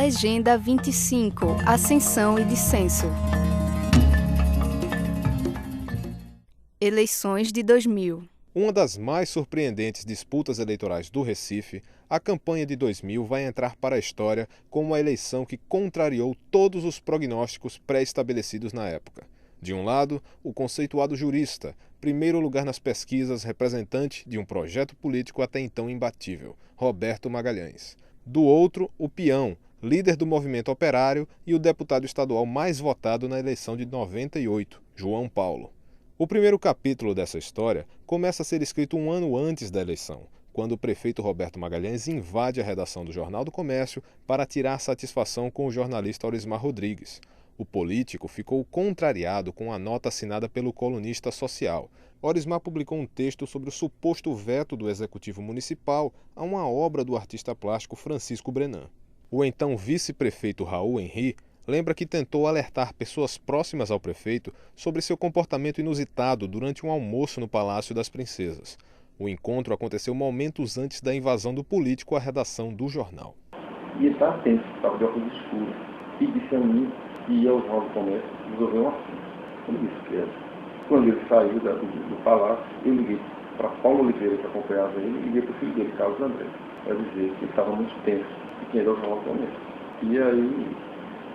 Legenda 25, Ascensão e Descenso. Eleições de 2000. Uma das mais surpreendentes disputas eleitorais do Recife, a campanha de 2000 vai entrar para a história como a eleição que contrariou todos os prognósticos pré-estabelecidos na época. De um lado, o conceituado jurista, primeiro lugar nas pesquisas, representante de um projeto político até então imbatível, Roberto Magalhães. Do outro, o peão, líder do movimento operário e o deputado estadual mais votado na eleição de 98, João Paulo. O primeiro capítulo dessa história começa a ser escrito um ano antes da eleição, quando o prefeito Roberto Magalhães invade a redação do Jornal do Comércio para tirar satisfação com o jornalista Aurismar Rodrigues. O político ficou contrariado com a nota assinada pelo colunista social. Aurismar publicou um texto sobre o suposto veto do Executivo Municipal a uma obra do artista plástico Francisco Brenan. O então vice-prefeito Raul Henry lembra que tentou alertar pessoas próximas ao prefeito sobre seu comportamento inusitado durante um almoço no Palácio das Princesas. O encontro aconteceu momentos antes da invasão do político à redação do jornal. E ele estava tenso, estava de óculos escuros, e disse a mim que ia ao Jornal do Comércio resolver um assunto. Eu disse que era. Quando ele saiu do palácio, eu liguei para Paulo Oliveira, que acompanhava ele, e liguei para o filho dele, Carlos André, para dizer que ele estava muito tenso e que ia ao Jornal do Comércio. E aí,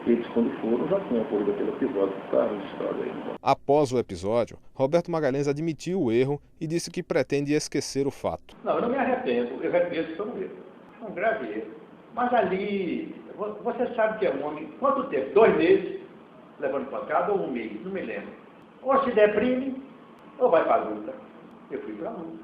eles, quando foram, já tinham apoio daquele episódio que está registrado aí. Após o episódio, Roberto Magalhães admitiu o erro e disse que pretende esquecer o fato. Não, eu não me arrependo, eu reconheço que foi um erro. Foi um grave erro. Mas ali, você sabe que é um homem, quanto tempo? 2 meses, levando pancada ou 1 mês, não me lembro. Ou se deprime, ou vai para a luta. Eu fui para a luta.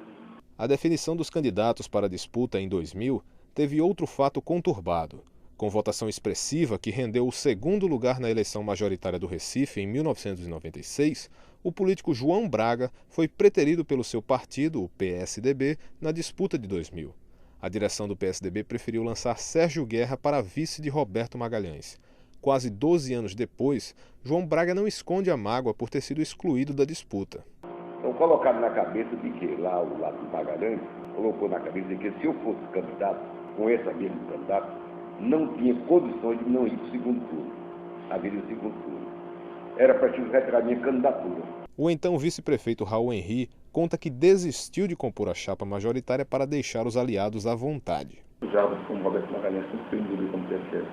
A definição dos candidatos para a disputa em 2000 teve outro fato conturbado. Com votação expressiva que rendeu o segundo lugar na eleição majoritária do Recife em 1996, o político João Braga foi preterido pelo seu partido, o PSDB, na disputa de 2000. A direção do PSDB preferiu lançar Sérgio Guerra para vice de Roberto Magalhães. Quase 12 anos depois, João Braga não esconde a mágoa por ter sido excluído da disputa. Então, colocado na cabeça de que lá o lado do Magalhães colocou na cabeça de que se eu fosse candidato, com esse mesmo candidato, não tinha condições de não ir para o segundo turno. Haveria o segundo turno. Era preciso retirar minha candidatura. O então vice-prefeito Raul Henry conta que desistiu de compor a chapa majoritária para deixar os aliados à vontade. Já como Roberto Magalhães sempre foi indivíduo como TSE,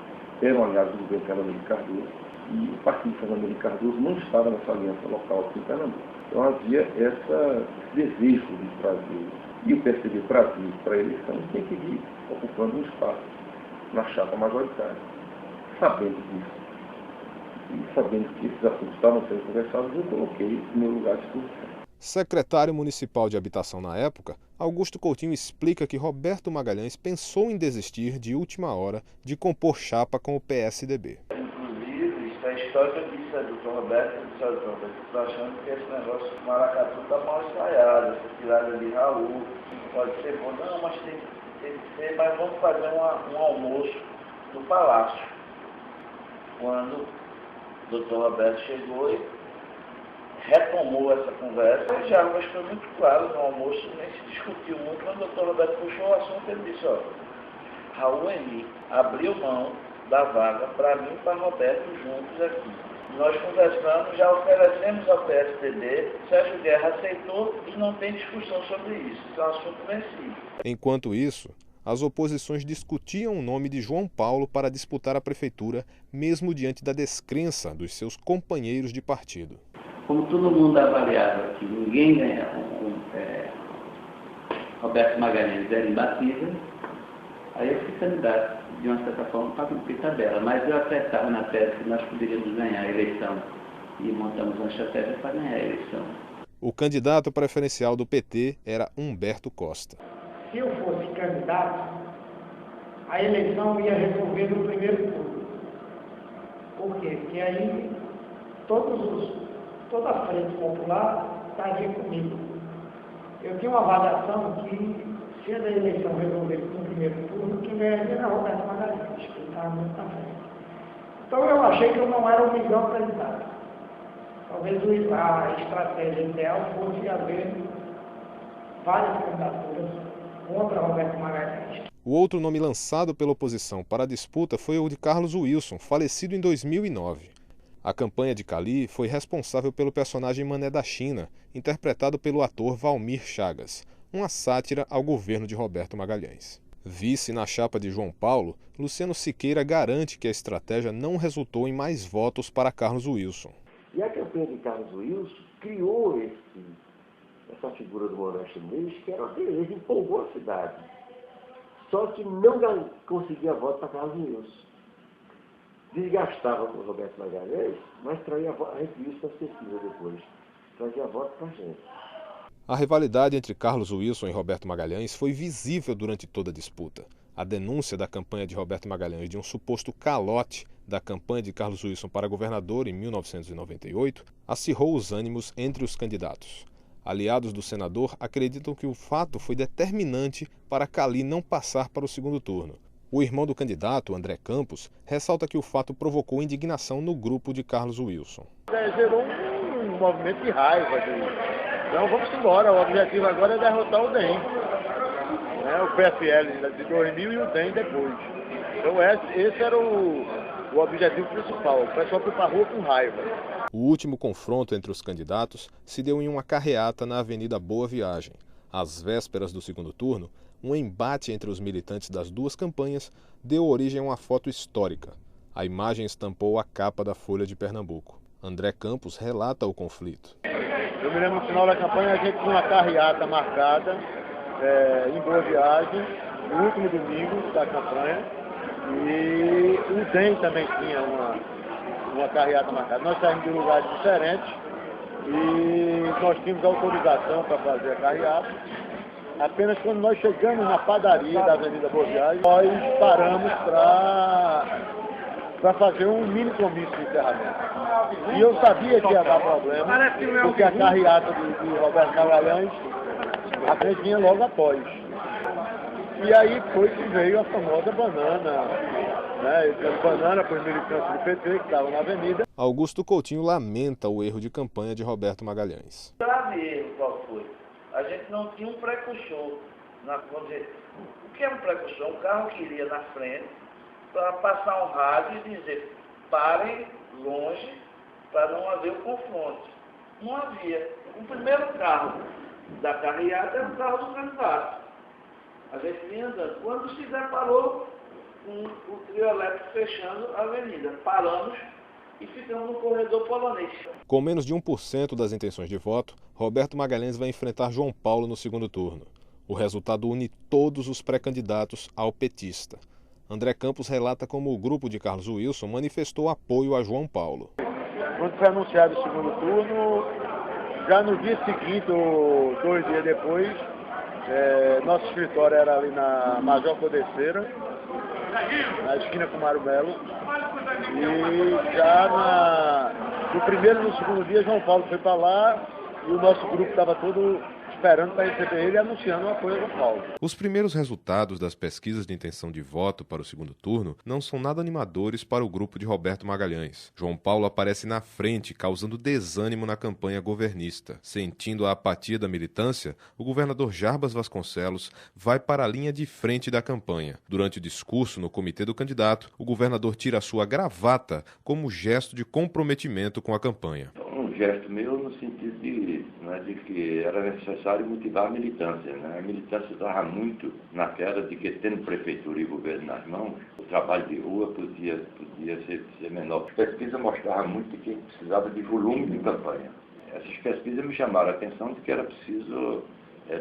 eram aliados do governo Fernando Henrique Cardoso, e o partido de Fernando Henrique Cardoso não estava nessa aliança local aqui em Pernambuco. Então havia esse desejo de trazer, e o PSDB trazia para a eleição, tem que ir ocupando um espaço na chapa majoritária. Sabendo disso, e sabendo que esses assuntos estavam sendo conversados, eu coloquei em meu lugar de disposição. Secretário municipal de habitação na época, Augusto Coutinho explica que Roberto Magalhães pensou em desistir de última hora de compor chapa com o PSDB. Inclusive, isso é história que disse a doutor Roberto, estou achando que esse negócio do maracatu está mal ensaiado, essa tirada de Raul, pode ser bom. Não, mas tem que ser, mas vamos fazer um almoço no Palácio. Quando o doutor Roberto chegou e retomou essa conversa, já mas foi muito claro no almoço, nem se discutiu muito, quando o doutor Roberto puxou o assunto, ele disse, Raul Henry abriu mão da vaga para mim e para Roberto juntos aqui. Nós conversamos, já oferecemos ao PSDB, Sérgio Guerra aceitou e não tem discussão sobre isso, isso é um assunto vencido. Enquanto isso, as oposições discutiam o nome de João Paulo para disputar a prefeitura, mesmo diante da descrença dos seus companheiros de partido. Como todo mundo avaliava que ninguém ganhava, Roberto Magalhães era imbatível, aí eu fui candidato, de uma certa forma, para cumprir tabela. Mas eu acreditava na tese que nós poderíamos ganhar a eleição e montamos uma estratégia para ganhar a eleição. O candidato preferencial do PT era Humberto Costa. Se eu fosse candidato, a eleição ia resolver no primeiro turno. Por quê? Porque aí toda a frente popular estaria comigo. Eu tinha uma avaliação que, se a eleição resolvesse no primeiro turno, quem ganharia era Roberto Magalhães, que ele estava muito na frente. Então eu achei que eu não era o melhor candidato. Talvez a estratégia ideal fosse haver várias candidaturas contra Roberto Magalhães. O outro nome lançado pela oposição para a disputa foi o de Carlos Wilson, falecido em 2009. A campanha de Cali foi responsável pelo personagem Mané da China, interpretado pelo ator Valmir Chagas, uma sátira ao governo de Roberto Magalhães. Vice na chapa de João Paulo, Luciano Siqueira garante que a estratégia não resultou em mais votos para Carlos Wilson. E a campanha de Carlos Wilson criou essa figura do Modesto Neves, que era uma beleza, empolgou a cidade. Só que não conseguia voto para Carlos Wilson. Desgastava com o Roberto Magalhães, mas traía a gente viu isso na pesquisa depois. Trazia voto para a gente. A rivalidade entre Carlos Wilson e Roberto Magalhães foi visível durante toda a disputa. A denúncia da campanha de Roberto Magalhães de um suposto calote da campanha de Carlos Wilson para governador em 1998 acirrou os ânimos entre os candidatos. Aliados do senador acreditam que o fato foi determinante para Cali não passar para o segundo turno. O irmão do candidato, André Campos, ressalta que o fato provocou indignação no grupo de Carlos Wilson. Gerou um movimento de raiva. Então vamos embora, o objetivo agora é derrotar o DEM. O PFL de 2000 e o DEM depois. Então esse era o objetivo principal. O pessoal foi para a rua com raiva. O último confronto entre os candidatos se deu em uma carreata na Avenida Boa Viagem. Às vésperas do segundo turno, um embate entre os militantes das duas campanhas deu origem a uma foto histórica. A imagem estampou a capa da Folha de Pernambuco. André Campos relata o conflito. Eu me lembro no final da campanha a gente tinha uma carreata marcada em Boa Viagem, no último domingo da campanha, e o DEM também tinha uma carreata marcada. Nós saímos de lugares diferentes e nós tínhamos autorização para fazer a carreata. Apenas quando nós chegamos na padaria da Avenida Boa Viagem, nós paramos para fazer um mini comício de encerramento. E eu sabia que ia dar problema, porque a carreata de Roberto Magalhães, a gente vinha logo após. E aí foi que veio a famosa banana, banana para os militantes do PT que estavam na avenida. Augusto Coutinho lamenta o erro de campanha de Roberto Magalhães. Grave erro qual foi? A gente não tinha um precursor. O que é um precursor? Um carro que iria na frente para passar um rádio e dizer parem longe para não haver o confronto. Não havia. O primeiro carro da carreata era o carro do candidato. A gente vinha andando. Quando se deparou com o trio elétrico fechando a avenida, paramos e ficamos no corredor polonês. Com menos de 1% das intenções de voto, Roberto Magalhães vai enfrentar João Paulo no segundo turno. O resultado une todos os pré-candidatos ao petista. André Campos relata como o grupo de Carlos Wilson manifestou apoio a João Paulo. Quando foi anunciado o segundo turno, já no dia seguinte, ou 2 dias depois, nosso escritório era ali na Major Codeceira, na esquina com Mário Melo. E já no primeiro e no segundo dia, João Paulo foi para lá e o nosso grupo estava todo esperando para receber ele e anunciando o apoio a João Paulo. Os primeiros resultados das pesquisas de intenção de voto para o segundo turno não são nada animadores para o grupo de Roberto Magalhães. João Paulo aparece na frente, causando desânimo na campanha governista. Sentindo a apatia da militância, o governador Jarbas Vasconcelos vai para a linha de frente da campanha. Durante o discurso no comitê do candidato, o governador tira a sua gravata como gesto de comprometimento com a campanha. Um gesto meu no sentido de que era necessário motivar a militância. A militância estava muito na queda de que, tendo prefeitura e governo nas mãos, o trabalho de rua podia ser menor. As pesquisas mostravam muito que precisava de volume de campanha. Essas pesquisas me chamaram a atenção de que era preciso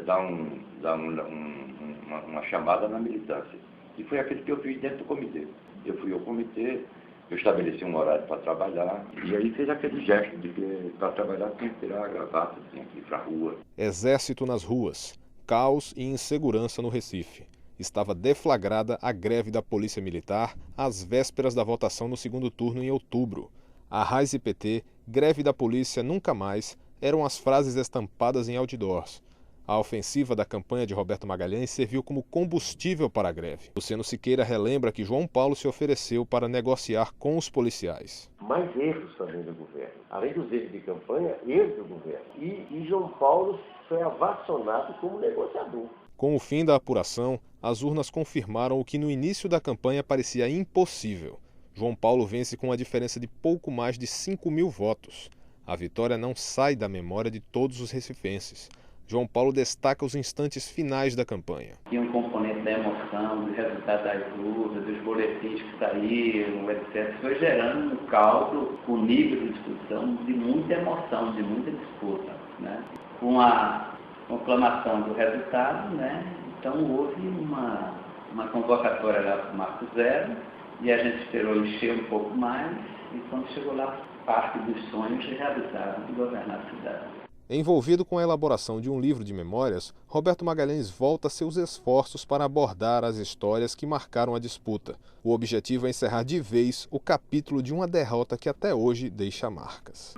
dar uma chamada na militância. E foi aquilo que eu fiz dentro do comitê. Eu fui ao comitê, eu estabeleci um horário para trabalhar, e aí fez aquele gesto de que para trabalhar tem que tirar a gravata, tem que ir para a rua. Exército nas ruas, caos e insegurança no Recife. Estava deflagrada a greve da Polícia Militar às vésperas da votação no segundo turno em outubro. Arraiz e PT, greve da polícia nunca mais, eram as frases estampadas em outdoors. A ofensiva da campanha de Roberto Magalhães serviu como combustível para a greve. Luciano Siqueira relembra que João Paulo se ofereceu para negociar com os policiais. Mais erros também do governo. Além dos erros de campanha, erros do governo. E João Paulo foi avassonado como negociador. Com o fim da apuração, as urnas confirmaram o que no início da campanha parecia impossível. João Paulo vence com uma diferença de pouco mais de 5.000 votos. A vitória não sai da memória de todos os recifenses. João Paulo destaca os instantes finais da campanha. Tinha um componente da emoção, do resultado das urnas, dos boletins que saíram, etc. Foi gerando um caldo, um nível de discussão de muita emoção, de muita disputa, né? Com a conclamação do resultado, né? Então houve uma convocatória lá para o Marco Zero, e a gente esperou encher um pouco mais, e quando chegou lá, parte dos sonhos realizados de governar a cidade. Envolvido com a elaboração de um livro de memórias, Roberto Magalhães volta seus esforços para abordar as histórias que marcaram a disputa. O objetivo é encerrar de vez o capítulo de uma derrota que até hoje deixa marcas.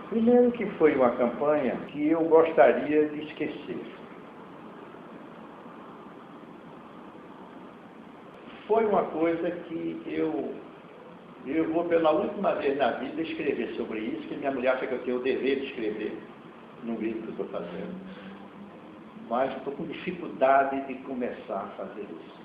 Primeiro que foi uma campanha que eu gostaria de esquecer. Foi uma coisa que eu vou pela última vez na vida escrever sobre isso, que minha mulher acha que eu tenho o dever de escrever no livro que eu estou fazendo. Mas estou com dificuldade de começar a fazer isso.